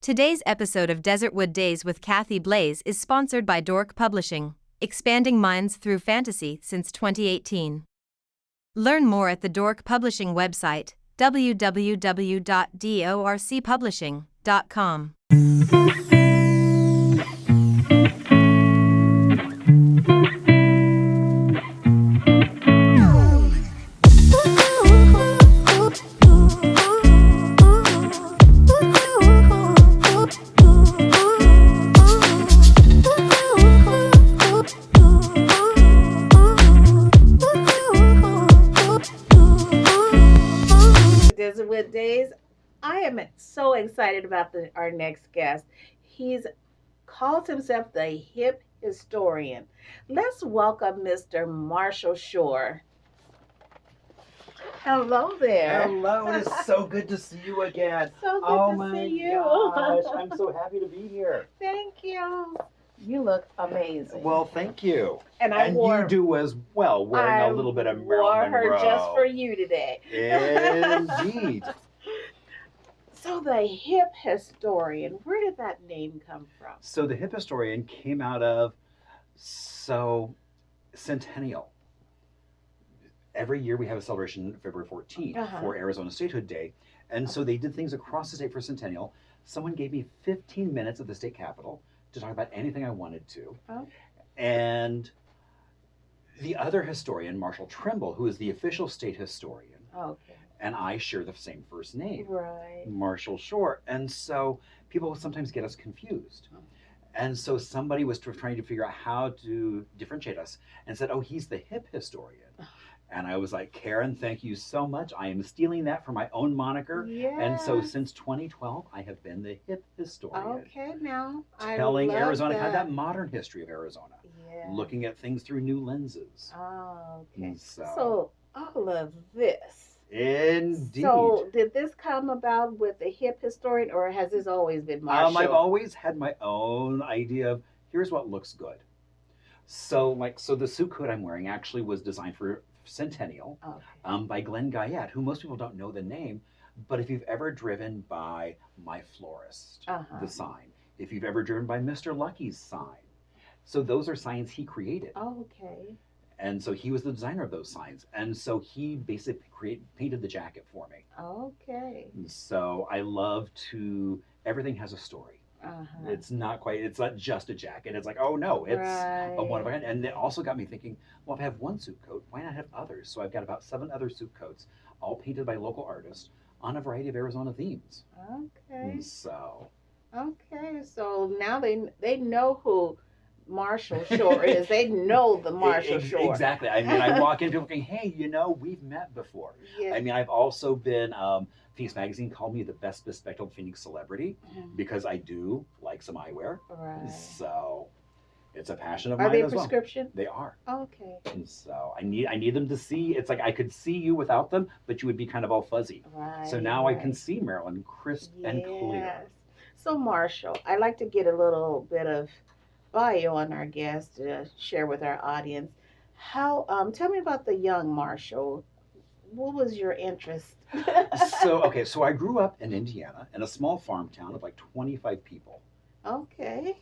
Today's episode of Desertwood Days with Kathy Blaze is sponsored by Dork Publishing, expanding minds through fantasy since 2018. Learn more at the Dork Publishing website, www.dorcpublishing.com. Desertwood Days. I am so excited about our next guest. He's calls himself the hip historian. Let's welcome Mr. Marshall Shore. Hello there. Hello, it is so good to see you again. So good Oh to my see you. gosh, I'm so happy to be here. Thank you. You look amazing. Well, thank you. and You do as well, wearing a little bit of Marilyn wore her Monroe. just for you today. Indeed. So the hip historian, where did that name come from? So the hip historian came out of Centennial. Every year we have a celebration February 14th for Arizona Statehood Day. And so they did things across the state for Centennial. Someone gave me 15 minutes at the state capitol to talk about anything I wanted to. Oh. And the other historian, Marshall Trimble, who is the official state historian, Okay. and I share the same first name, Right. Marshall Shore. And so people sometimes get us confused. And so somebody was trying to figure out how to differentiate us and said, oh, he's the hip historian. And I was like, Karen, thank you so much. I am stealing that for my own moniker. Yeah. And so since 2012, I have been the hip historian. Okay, now Telling I love Arizona kind of that modern history of Arizona. Yeah. Looking at things through new lenses. Oh, okay. And So all of this. Indeed. So did this come about with the hip historian, or has this always been Marshall? I've always had my own idea of here's what looks good. So the suit coat I'm wearing actually was designed for Centennial by Glenn Guyette, who most people don't know the name, but if you've ever driven by My Florist, the sign, if you've ever driven by Mr. Lucky's sign, so those are signs he created. Okay. And so he was the designer of those signs. And so he basically painted the jacket for me. Okay. And so I love everything has a story. It's not just a jacket. It's like, oh no, it's a one of a kind. And it also got me thinking, well, if I have one suit coat, why not have others? So I've got about 7 other suit coats, all painted by local artists on a variety of Arizona themes. Okay. And so now they know who Marshall Shore is. They know the Marshall Shore. Exactly. I mean, I walk in, people going, hey, we've met before. Yeah. I mean, I've also been, Phoenix Magazine called me the best bespectacled Phoenix celebrity because I do like some eyewear. Right. So it's a passion of Are mine they as well. prescription? They are. Okay. And so I need them to see. It's like I could see you without them, but you would be kind of all fuzzy. Right. So now I can see Marilyn crisp and clear. Yes. So Marshall, I like to get a little bit of bio on our guest to share with our audience. How tell me about the young Marshall. What was your interest? So I grew up in Indiana in a small farm town of like 25 people. Okay.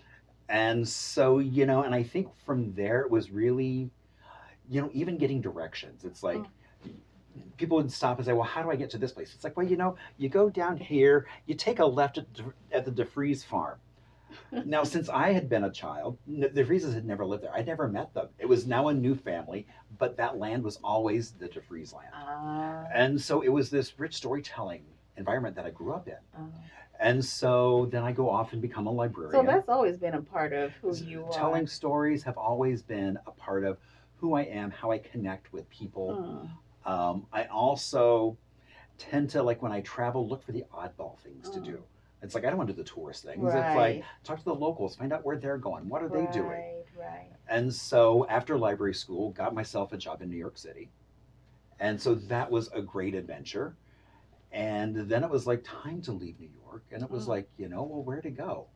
And so, and I think from there it was really, even getting directions. It's like people would stop and say, well, how do I get to this place? It's like, well, you go down here, you take a left at the DeFries farm. Now, since I had been a child, the DeFries had never lived there. I'd never met them. It was now a new family, but that land was always the DeFries land. And so it was this rich storytelling environment that I grew up in. And so then I go off and become a librarian. So that's always been a part of who you are. Telling stories have always been a part of who I am, how I connect with people. I also tend to, like when I travel, look for the oddball things to do. It's like, I don't want to do the tourist things. Right. It's like, talk to the locals, find out where they're going. What are they doing? Right. And so after library school, got myself a job in New York City. And so that was a great adventure. And then it was like time to leave New York. And it was like, well, where to go?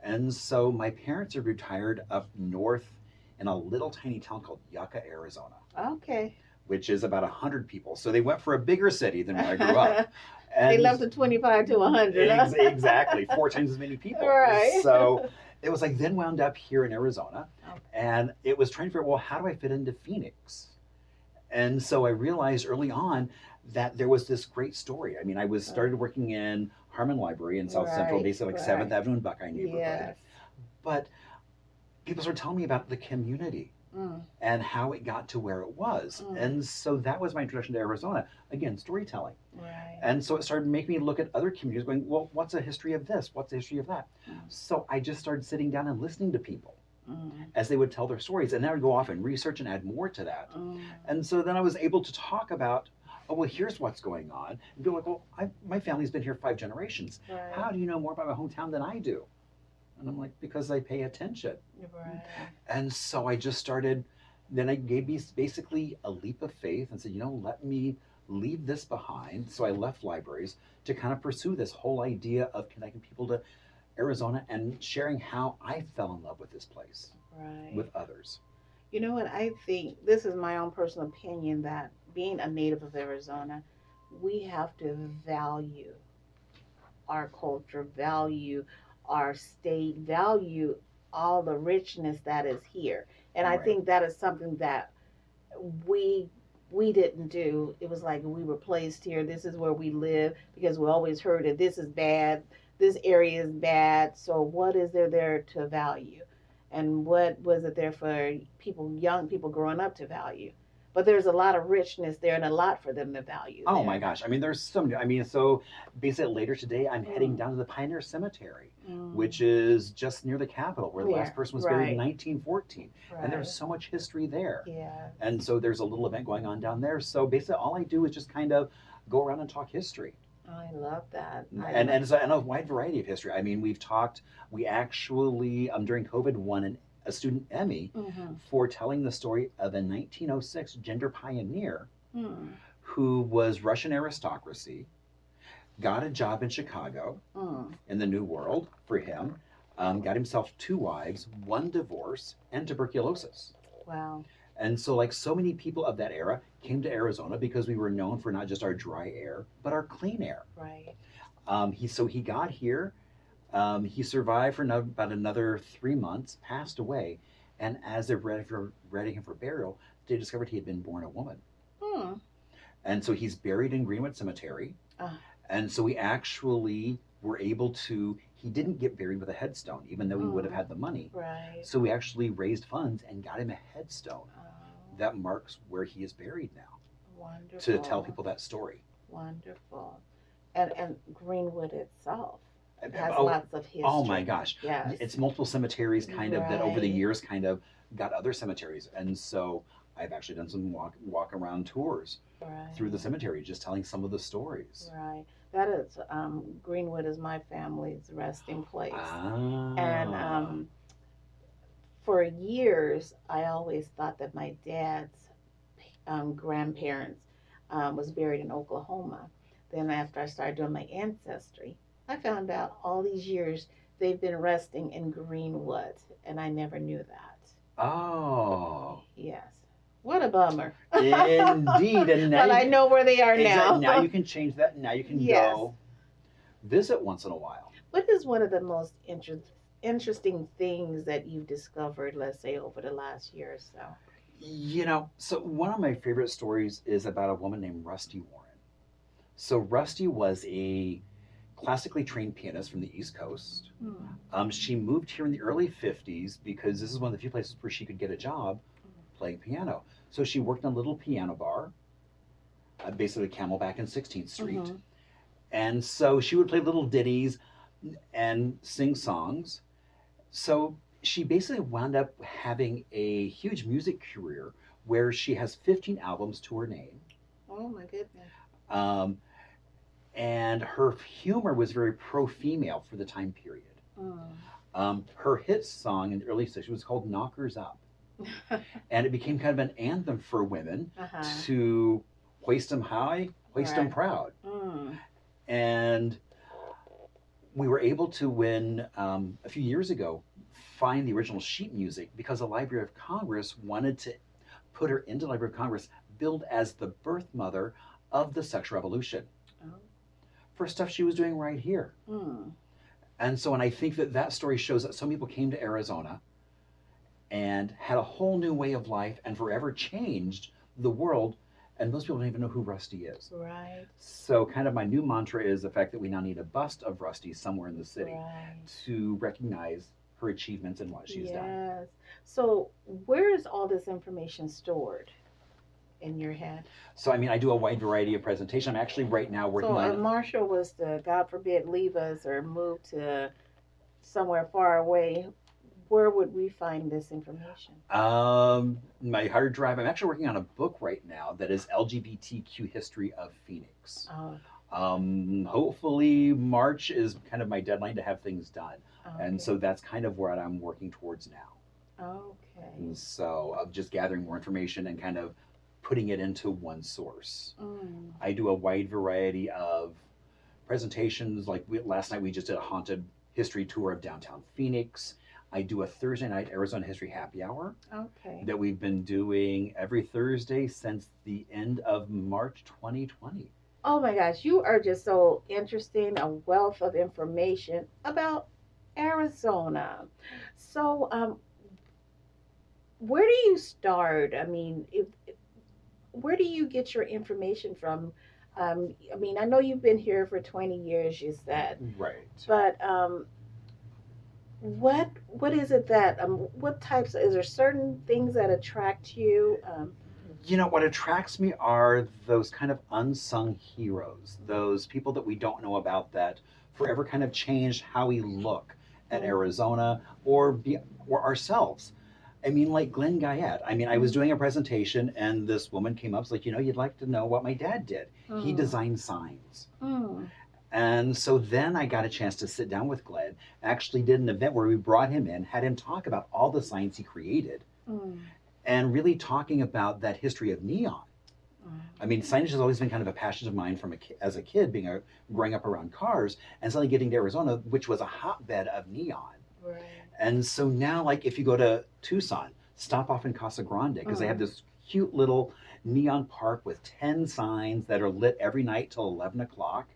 And so my parents are retired up north in a little tiny town called Yucca, Arizona. Okay. Which is about 100 people. So they went for a bigger city than where I grew up. And They left the 25 to 100. Huh? exactly, 4 times as many people. Right. So it was like then wound up here in Arizona, Okay. and it was trying to figure out, well, how do I fit into Phoenix? And so I realized early on that there was this great story. I mean, I was started working in Harmon Library in South Central, Right, basically like right. 7th Avenue and Buckeye neighborhood. Yes. But people started telling me about the community Mm, and how it got to where it was. Mm. And so that was my introduction to Arizona. Again, storytelling. right. And so it started making me look at other communities going, well, what's a history of this? What's the history of that? Mm. So I just started sitting down and listening to people Mm, as they would tell their stories. And then I would go off and research and add more to that. mm, And so then I was able to talk about, oh, well, here's what's going on. And be like, well, my family's been here 5 generations. right. How do you know more about my hometown than I do? And I'm like, because I pay attention. Right. And so I just started, then I gave me basically a leap of faith and said, let me leave this behind. So I left libraries to kind of pursue this whole idea of connecting people to Arizona and sharing how I fell in love with this place Right. with others. You know what? I think this is my own personal opinion that being a native of Arizona, we have to value our culture, value our state, value all the richness that is here. And I Right. think that is something that we didn't do. It was like we were placed here. This is where we live because we always heard that this is bad, this area is bad. So what is there to value? And what was it there for people, young people growing up to value? But there's a lot of richness there and a lot for them to value. Oh there. my gosh. I mean, there's so many. I mean, so basically later today, I'm heading Mm. down to the Pioneer Cemetery, Mm, which is just near the Capitol where the Yeah, last person was buried in right. 1914. And there's right. so much history there. Yeah. And so there's a little event going on down there. So basically, all I do is just kind of go around and talk history. I love that. And a wide variety of history. I mean, we actually, during COVID, won a student Emmy Mm-hmm. for telling the story of a 1906 gender pioneer Mm, who was Russian aristocracy, got a job in Chicago mm. in the New World for him, got himself 2 wives, 1 divorce, and tuberculosis. Wow. And so, like so many people of that era, came to Arizona because we were known for not just our dry air, but our clean air. Right. He got here. He survived for about another 3 months, passed away, and as they're ready him for burial, they discovered he had been born a woman. Hmm. And so he's buried in Greenwood Cemetery. Ah. And so we actually were able to. He didn't get buried with a headstone, even though he would have had the money. Right. So we actually raised funds and got him a headstone Oh, that marks where he is buried now, wonderful. to tell people that story. Wonderful. And Greenwood itself has Oh, lots of history. oh my gosh. Yes. It's multiple cemeteries kind of that over the Right. years kind of got other cemeteries. And so I've actually done some walk around tours right. through the cemetery, just telling some of the stories. Right. That is Greenwood is my family's resting place. Ah. And for years, I always thought that my dad's grandparents was buried in Oklahoma. Then after I started doing my ancestry, I found out all these years they've been resting in Greenwood, and I never knew that. Oh. Yes. What a bummer. Indeed. And now But I know where they are now. Now you can change that. Now you can Yes. go visit once in a while. What is one of the most interesting things that you've discovered, let's say, over the last year or so? So one of my favorite stories is about a woman named Rusty Warren. So Rusty was a classically trained pianist from the East Coast. She moved here in the early 50s because this is one of the few places where she could get a job playing piano. So she worked in a little piano bar, basically Camelback and 16th Street. Mhm. And so she would play little ditties and sing songs. So she basically wound up having a huge music career where she has 15 albums to her name. Oh my goodness. Um, and her humor was very pro-female for the time period. Her hit song in the early 60s was called Knockers Up. And it became kind of an anthem for women Uh-huh. to hoist 'em high, hoist 'em Right. proud. Mm. And we were able to win, a few years ago, find the original sheet music because the Library of Congress wanted to put her into the Library of Congress, billed as the birth mother of the sexual revolution. Oh. for stuff she was doing right here. Mm. And so, and I think that that story shows that some people came to Arizona and had a whole new way of life and forever changed the world. And most people don't even know who Rusty is. Right. So, kind of my new mantra is the fact that we now need a bust of Rusty somewhere in the city Right. to recognize her achievements and what she's done. Yes. So where is all this information stored in your head? So, I mean, I do a wide variety of presentation. I'm actually right now working So on. if Marshall was to, God forbid, leave us or move to somewhere far away, where would we find this information? My hard drive. I'm actually working on a book right now that is LGBTQ history of Phoenix. Oh, Hopefully March is kind of my deadline to have things done, okay. and so that's kind of what I'm working towards now. Okay. And so I'm just gathering more information and kind of putting it into one source. Mm. I do a wide variety of presentations. Like last night, we just did a haunted history tour of downtown Phoenix. I do a Thursday night Arizona History Happy Hour Okay. that we've been doing every Thursday since the end of March 2020. Oh my gosh, you are just so interesting, a wealth of information about Arizona. So, where do you start? I mean, where do you get your information from? I mean, I know you've been here for 20 years, you said, Right. but what is it that what types? Is there certain things that attract you? You know, what attracts me are those kind of unsung heroes, those people that we don't know about that forever kind of changed how we look at Arizona or ourselves. I mean, like Glenn Guyette. I mean, I was doing a presentation and this woman came up, was like, you know, you'd like to know what my dad did. He designed signs. Mm. And so then I got a chance to sit down with Glenn, actually did an event where we brought him in, had him talk about all the signs he created, Mm. and really talking about that history of neon. I mean, signage has always been kind of a passion of mine from as a kid, growing up around cars, and suddenly getting to Arizona, which was a hotbed of neon. Right. And so now, like, if you go to Tucson, stop off in Casa Grande because they have this cute little neon park with 10 signs that are lit every night till 11 o'clock.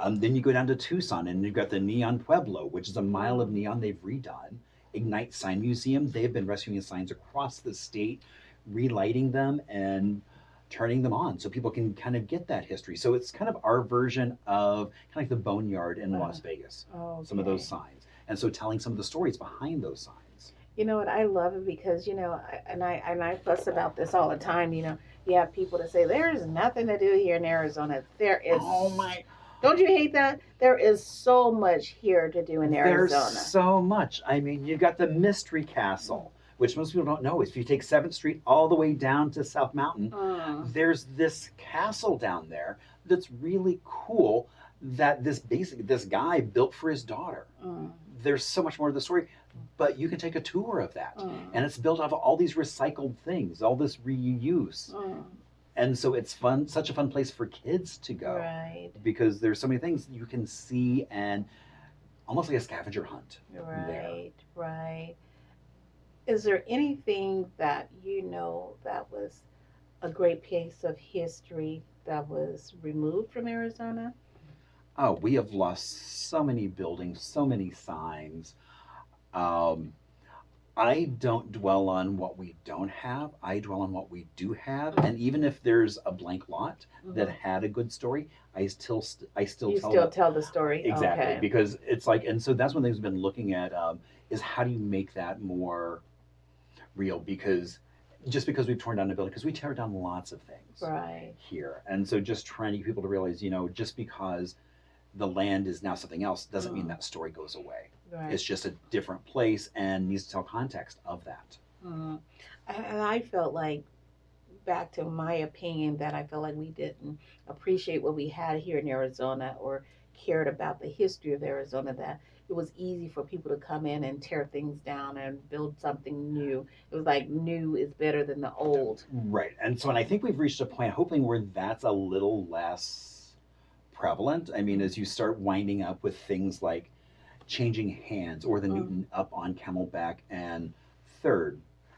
Then you go down to Tucson and you've got the Neon Pueblo, which is a mile of neon they've redone. Ignite Sign Museum, they've been rescuing signs across the state, relighting them and turning them on so people can kind of get that history. So it's kind of our version of kind of like the Boneyard in Las Vegas, some of those signs. And so telling some of the stories behind those signs. You know what? I love it because I fuss about this all the time. You know, you have people that say there's nothing to do here in Arizona. There is. Oh my! Don't you hate that? There is so much here to do in Arizona. There's so much. I mean, you've got the Mystery Castle, which most people don't know. If you take 7th Street all the way down to South Mountain, there's this castle down there that's really cool that this guy built for his daughter. There's so much more to the story, but you can take a tour of that. And it's built out of all these recycled things, all this reuse. And so it's fun, such a fun place for kids to go. Right. Because there's so many things you can see and almost like a scavenger hunt. Right, right. Is there anything that you know that was a great piece of history that was removed from Arizona? Oh, we have lost so many buildings, so many signs. I don't dwell on what we don't have. I dwell on what we do have. And even if there's a blank lot that had a good story, I still tell the story. Exactly. Okay. Because it's like, and so that's one thing we've been looking at is how do you make that more real? Because just because we've torn down a building, because we tear down lots of things here. And so just trying to get people to realize, you know, just because the land is now something else doesn't mean that story goes away. Right. It's just a different place and needs to tell context of that. And I felt like, back to my opinion, that I felt like we didn't appreciate what we had here in Arizona or cared about the history of Arizona, that it was easy for people to come in and tear things down and build something new. It was like new is better than the old. Right. And so, and I think we've reached a point, hoping, where that's a little less prevalent. I mean, as you start winding up with things like changing hands, or the Newton up on Camelback and 3rd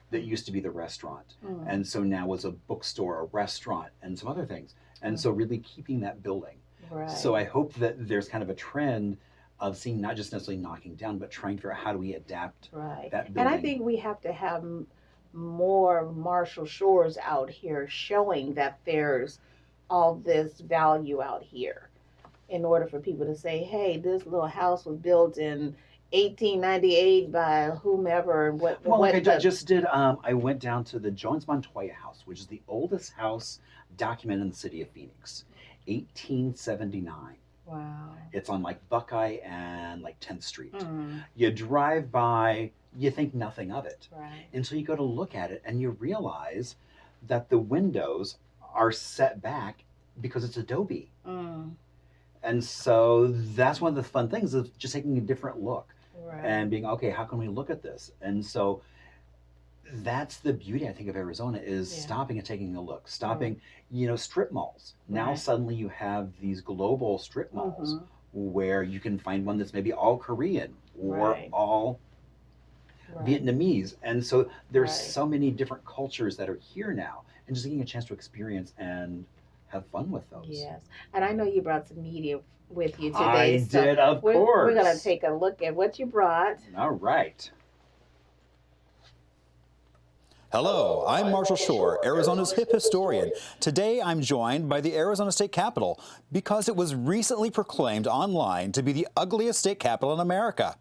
that used to be the restaurant. And so now was a bookstore, a restaurant, and some other things. And so really keeping that building. Right. So I hope that there's kind of a trend of seeing not just necessarily knocking down, but trying to figure out how do we adapt Right. that And building. I think we have to have more Marshall Shores out here showing that there's all this value out here in order for people to say, hey, this little house was built in 1898 by whomever and Well, like I what the, just did, I went down to the Jones Montoya House, which is the oldest house documented in the city of Phoenix, 1879. wow. It's on like Buckeye and like 10th Street. Mm, You drive by, you think nothing of it right. until you go to look at it and you realize that the windows are set back because it's adobe. Mm, And so that's one of the fun things of just taking a different look right. and being, okay, how can we look at this? And so that's the beauty, I think, of Arizona is Yeah. stopping and taking a look, stopping, you know, strip malls. Now Right. suddenly you have these global strip malls Mhm. where you can find one that's maybe all Korean or Right. all Right. Vietnamese. And so there's Right. so many different cultures that are here now and just getting a chance to experience and have fun with those. Yes. And I know you brought some media with you today. I so did, of course. we're going to take a look at what you brought. All right. Hello, I'm Marshall Shore, Arizona's hip historian. Today I'm joined by the Arizona State Capitol because it was recently proclaimed online to be the ugliest state capitol in America.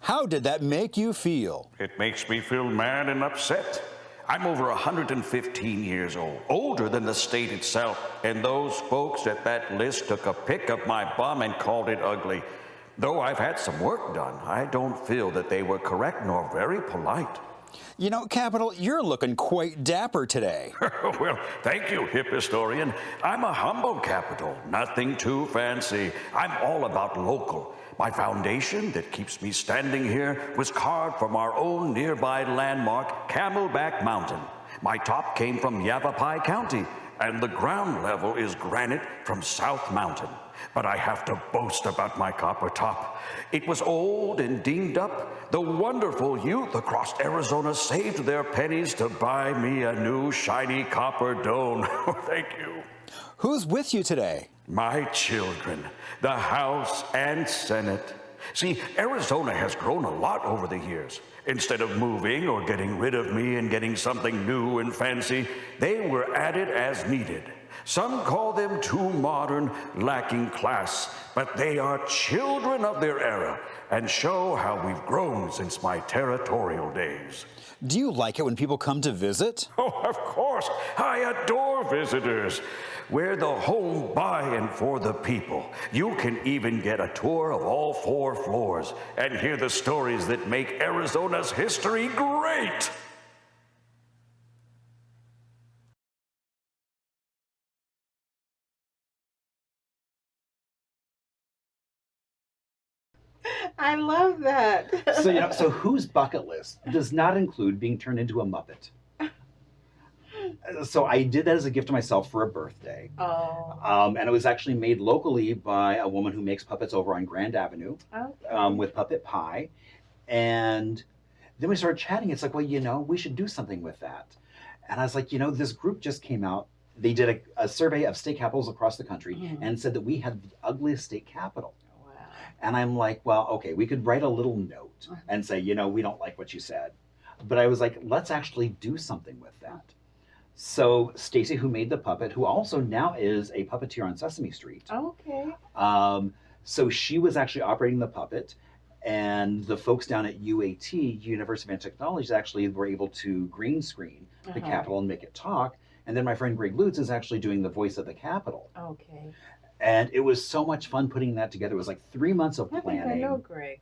How did that make you feel? It makes me feel mad and upset. I'm over 115 years old, older than the state itself, and those folks at that list took a pic of my bum and called it ugly. Though I've had some work done, I don't feel that they were correct nor very polite. You know, Capitol, you're looking quite dapper today. Well, thank you, hip historian. I'm a humble capital, nothing too fancy. I'm all about local. My foundation that keeps me standing here was carved from our own nearby landmark, Camelback Mountain. My top came from Yavapai County, and the ground level is granite from South Mountain. But I have to boast about my copper top. It was old and dinged up. The wonderful youth across Arizona saved their pennies to buy me a new shiny copper dome. Thank you. Who's with you today? My children, the House and Senate. See, Arizona has grown a lot over the years. Instead of moving or getting rid of me and getting something new and fancy, they were added as needed. Some call them too modern, lacking class, but they are children of their era and show how we've grown since my territorial days. Do you like it when people come to visit? Oh, of course, I adore visitors. We're the home by and for the people. You can even get a tour of all 4 floors and hear the stories that make Arizona's history great. I love that. So, you know, so whose bucket list does not include being turned into a Muppet? So I did that as a gift to myself for a birthday. Oh, And it was actually made locally by a woman who makes puppets over on Grand Avenue okay. with Puppet Pie. And then we started chatting. It's like, well, you know, we should do something with that. And I was like, you know, this group just came out. They did a survey of state capitals across the country Mhm. and said that we had the ugliest state capital. Wow. And I'm like, well, okay, we could write a little note and say, you know, we don't like what you said. But I was like, let's actually do something with that. So Stacy, who made the puppet, who also now is a puppeteer on Sesame Street. Okay. So she was actually operating the puppet, and the folks down at UAT, University of Advanced Technologies, actually were able to green screen the Uh-huh. Capitol and make it talk. And then my friend Greg Lutz is actually doing the voice of the Capitol. Okay. And it was so much fun putting that together. It was like 3 months of I think I planning. know Greg.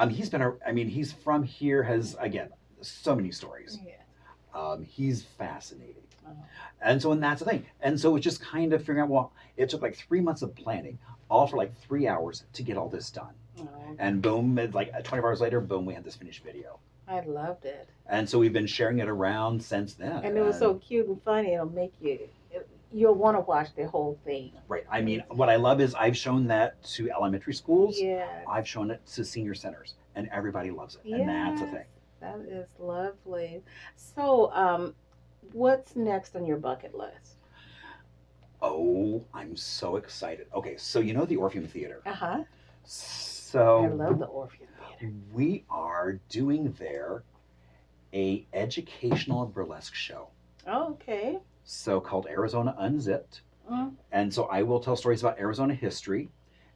He's been, he's from here, has, again, so many stories. Yeah. He's fascinating. Oh. And so, and that's the thing. And so it's just kind of figuring out, well, it took like 3 months of planning, all for like 3 hours to get all this done. Oh, And boom, like 24 hours later, boom, we had this finished video. I loved it. And so we've been sharing it around since then. And it was so cute and funny. It'll make you'll want to watch the whole thing. Right. I mean, what I love is I've shown that to elementary schools. Yeah. I've shown it to senior centers, and everybody loves it. And that's the Yes. thing. That is lovely. So, what's next on your bucket list? Oh, I'm so excited. Okay, so you know the Orpheum Theater. Uh-huh. I So love the Orpheum Theater. we are doing there a educational burlesque show. Oh, okay. So called Arizona Unzipped. Mm. And so I will tell stories about Arizona history.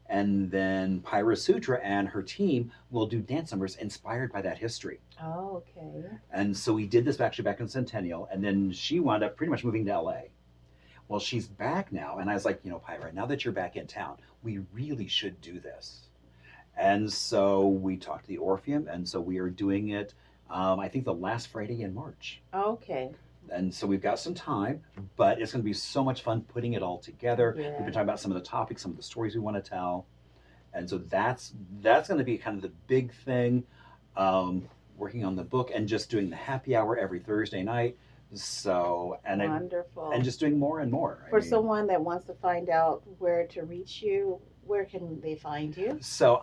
And then Pyra Sutra and her team will do dance numbers inspired by that history. Oh, okay. And so we did this actually back in Centennial. And then she wound up pretty much moving to LA. Well, she's back now. And I was like, Pyra, now that you're back in town, we really should do this. And so we talked to the Orpheum. And so we are doing it, I think, the last Friday in March. Okay. And so we've got some time, but it's going to be so much fun putting it all together. Yeah. We've been talking about some of the topics, some of the stories we want to tell. And so that's going to be kind of the big thing, working on the book and just doing the happy hour every Thursday night. So, Wonderful. and just doing more and more. For someone that wants to find out where to reach you, where can they find you? So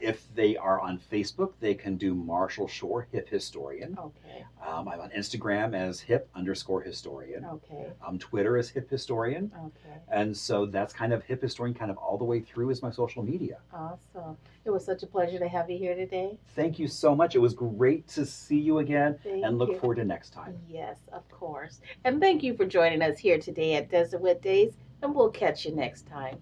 if they are on Facebook, they can do Marshall Shore, Hip Historian. Okay. I'm on Instagram as hip_historian. Okay. Twitter is Hip Historian. Okay. And so that's kind of Hip Historian kind of all the way through is my social media. Awesome. It was such a pleasure to have you here today. Thank you so much. It was great to see you again Thank and look you. forward to next time. Yes, of course. And thank you for joining us here today at Desertwood Days, and we'll catch you next time.